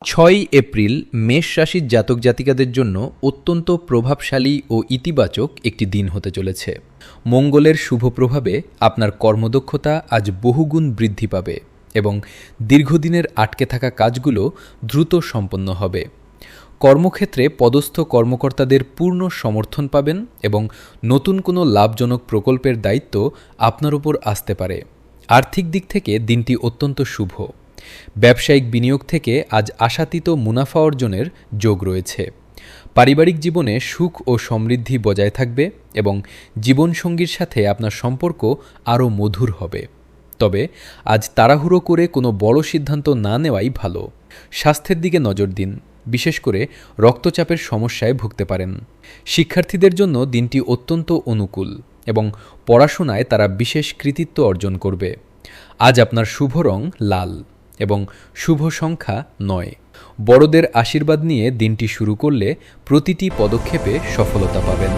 6 April মেষ রাশির জাতক জাতিকাদের জন্য অত্যন্ত প্রভাবশালী ও ইতিবাচক একটি দিন হতে চলেছে। মঙ্গলের শুভ প্রভাবে আপনার কর্মদক্ষতা আজ বহুগুণ বৃদ্ধি পাবে এবং দীর্ঘদিনের আটকে থাকা কাজগুলো দ্রুত সম্পন্ন হবে। কর্মক্ষেত্রে পদস্থ কর্মকর্তাদের পূর্ণ সমর্থন পাবেন এবং নতুন কোনো লাভজনক প্রকল্পের দায়িত্ব আপনার উপর আসতে পারে। আর্থিক দিক থেকে দিনটি অত্যন্ত শুভ। ব্যবসায়িক বিনিয়োগ থেকে আজ আশাতীত মুনাফা অর্জনের যোগ রয়েছে। পারিবারিক জীবনে সুখ ও সমৃদ্ধি বজায় থাকবে এবং জীবনসঙ্গীর সাথে আপনার সম্পর্ক আরও মধুর হবে। তবে আজ তাড়াহুড়ো করে কোনো বড় সিদ্ধান্ত না নেওয়াই ভালো। স্বাস্থ্যের দিকে নজর দিন, বিশেষ করে রক্তচাপের সমস্যায় ভুগতে পারেন। শিক্ষার্থীদের জন্য দিনটি অত্যন্ত অনুকূল এবং পড়াশোনায় তারা বিশেষ কৃতিত্ব অর্জন করবে। আজ আপনার শুভ রং লাল এবং শুভ সংখ্যা 9। বড়দের আশীর্বাদ নিয়ে দিনটি শুরু করলে প্রতিটি পদক্ষেপে সফলতা পাবেন।